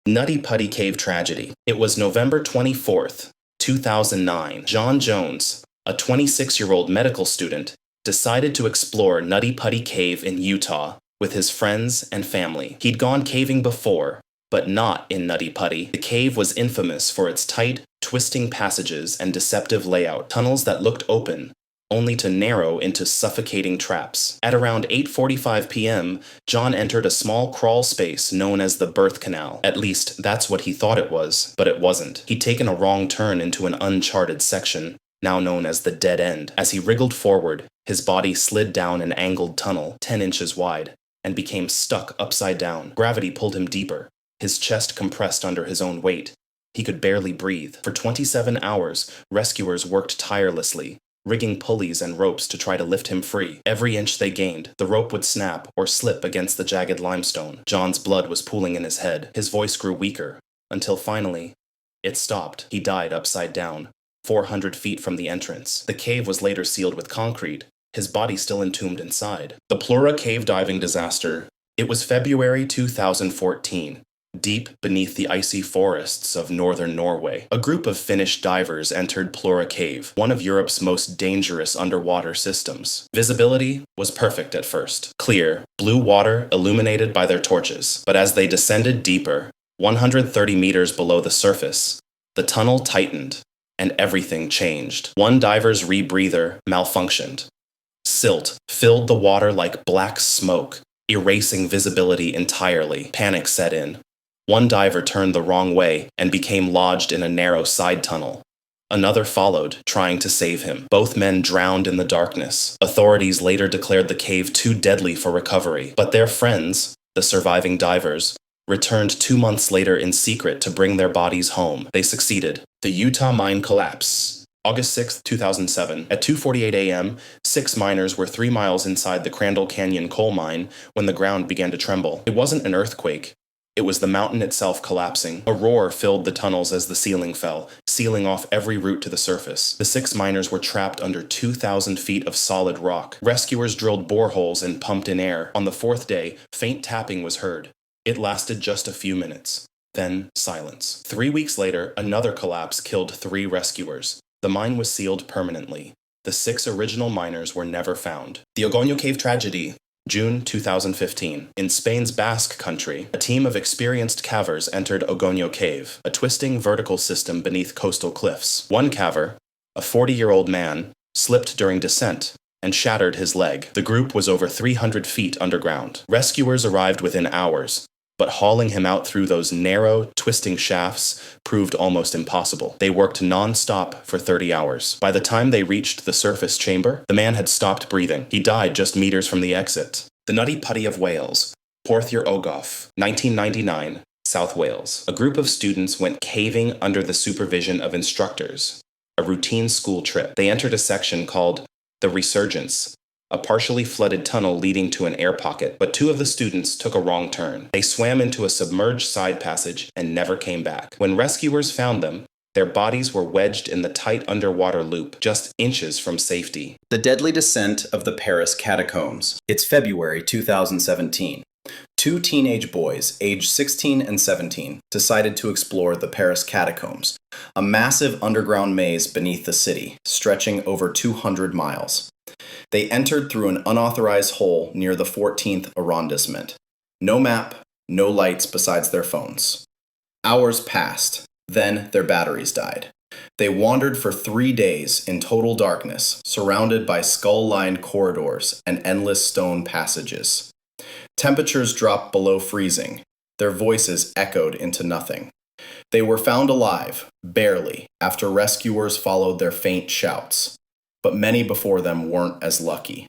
Nutty Putty Cave Tragedy. It was November 24th, 2009. John Jones, a 26-year-old medical student, decided to explore Nutty Putty Cave in Utah with his friends and family. He'd gone caving before, but not in Nutty Putty. The cave was infamous for its tight, twisting passages and deceptive layout, tunnels that looked open, only to narrow into suffocating traps. At around 8:45 p.m., John entered a small crawl space known as the birth canal. At least, that's what he thought it was, but it wasn't. He'd taken a wrong turn into an uncharted section, now known as the dead end. As he wriggled forward, his body slid down an angled tunnel, 10 inches wide, and became stuck upside down. Gravity pulled him deeper, his chest compressed under his own weight. He could barely breathe. For 27 hours, rescuers worked tirelessly, rigging pulleys and ropes to try to lift him free. Every inch they gained, the rope would snap or slip against the jagged limestone. John's blood was pooling in his head. His voice grew weaker, until finally, it stopped. He died upside down, 400 feet from the entrance. The cave was later sealed with concrete, his body still entombed inside. The Plura cave diving disaster. It was February 2014. Deep beneath the icy forests of northern Norway, a group of Finnish divers entered Plura Cave, one of Europe's most dangerous underwater systems. Visibility was perfect at first. Clear, blue water illuminated by their torches. But as they descended deeper, 130 meters below the surface, the tunnel tightened, and everything changed. One diver's rebreather malfunctioned. Silt filled the water like black smoke, erasing visibility entirely. Panic set in. One diver turned the wrong way and became lodged in a narrow side tunnel. Another followed, trying to save him. Both men drowned in the darkness. Authorities later declared the cave too deadly for recovery, but their friends, the surviving divers, returned 2 months later in secret to bring their bodies home. They succeeded. The Utah mine collapse. August 6, 2007. At 2:48 a.m., 6 miners were 3 miles inside the Crandall Canyon coal mine when the ground began to tremble. It wasn't an earthquake. It was the mountain itself collapsing. A roar filled the tunnels as the ceiling fell, sealing off every route to the surface. The 6 miners were trapped under 2,000 feet of solid rock. Rescuers drilled boreholes and pumped in air. On the 4th day, faint tapping was heard. It lasted just a few minutes. Then silence. 3 weeks later, another collapse killed 3 rescuers. The mine was sealed permanently. The 6 original miners were never found. The Ogoño Cave Tragedy. June 2015. In Spain's Basque Country, a team of experienced cavers entered Ogoño Cave, a twisting vertical system beneath coastal cliffs. One caver, a 40-year-old man, slipped during descent and shattered his leg. The group was over 300 feet underground. Rescuers arrived within hours, but hauling him out through those narrow, twisting shafts proved almost impossible. They worked non-stop for 30 hours. By the time they reached the surface chamber, the man had stopped breathing. He died just meters from the exit. The Nutty Putty of Wales, Porthaoir Ogof, 1999, South Wales. A group of students went caving under the supervision of instructors. A routine school trip. They entered a section called the Resurgence, a partially flooded tunnel leading to an air pocket, but 2 of the students took a wrong turn. They swam into a submerged side passage and never came back. When rescuers found them, their bodies were wedged in the tight underwater loop, just inches from safety. The deadly descent of the Paris catacombs. It's February 2017. 2 teenage boys, aged 16 and 17, decided to explore the Paris catacombs, a massive underground maze beneath the city, stretching over 200 miles. They entered through an unauthorized hole near the 14th arrondissement. No map, no lights besides their phones. Hours passed, then their batteries died. They wandered for 3 days in total darkness, surrounded by skull-lined corridors and endless stone passages. Temperatures dropped below freezing. Their voices echoed into nothing. They were found alive, barely, after rescuers followed their faint shouts. But many before them weren't as lucky.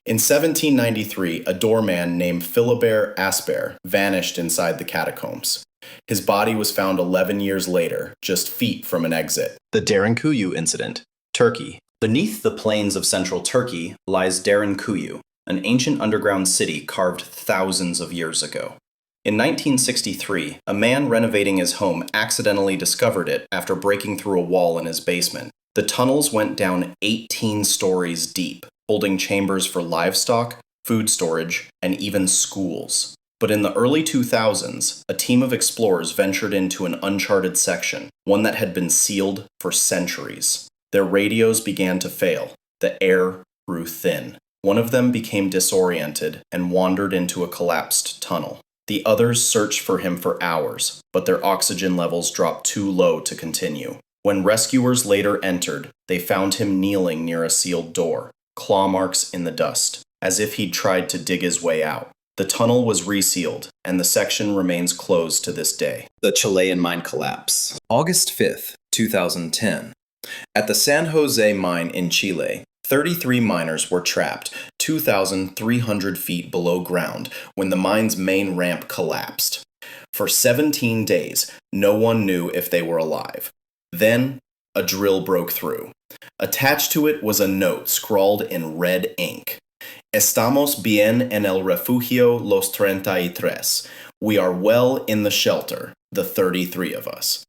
In 1793, a doorman named Philibert Asper vanished inside the catacombs. His body was found 11 years later, just feet from an exit. The Derinkuyu Incident, Turkey. Beneath the plains of central Turkey lies Derinkuyu, an ancient underground city carved thousands of years ago. In 1963, a man renovating his home accidentally discovered it after breaking through a wall in his basement. The tunnels went down 18 stories deep, holding chambers for livestock, food storage, and even schools. But in the early 2000s, a team of explorers ventured into an uncharted section, one that had been sealed for centuries. Their radios began to fail. The air grew thin. One of them became disoriented and wandered into a collapsed tunnel. The others searched for him for hours, but their oxygen levels dropped too low to continue. When rescuers later entered, they found him kneeling near a sealed door, claw marks in the dust, as if he'd tried to dig his way out. The tunnel was resealed, and the section remains closed to this day. The Chilean mine collapse. August 5th, 2010. At the San Jose mine in Chile, 33 miners were trapped 2,300 feet below ground when the mine's main ramp collapsed. For 17 days, no one knew if they were alive. Then, a drill broke through. Attached to it was a note scrawled in red ink. Estamos bien en el refugio los 33. We are well in the shelter, the 33 of us.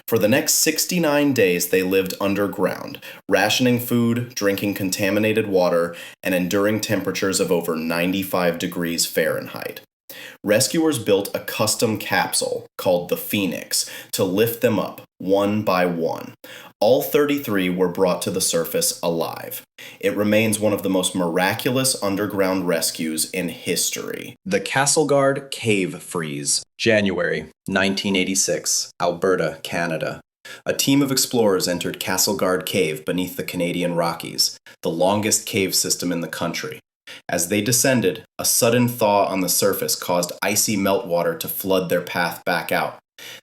For the next 69 days, they lived underground, rationing food, drinking contaminated water, and enduring temperatures of over 95 degrees Fahrenheit. Rescuers built a custom capsule called the Phoenix to lift them up one by one. All 33 were brought to the surface alive. It remains one of the most miraculous underground rescues in history. The Castleguard Cave Freeze. January 1986, Alberta, Canada. A team of explorers entered Castleguard Cave beneath the Canadian Rockies, the longest cave system in the country. As they descended, a sudden thaw on the surface caused icy meltwater to flood their path back out.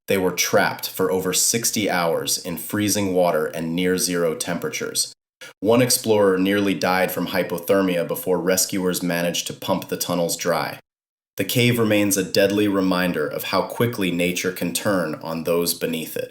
They were trapped for over 60 hours in freezing water and near-zero temperatures. One explorer nearly died from hypothermia before rescuers managed to pump the tunnels dry. The cave remains a deadly reminder of how quickly nature can turn on those beneath it.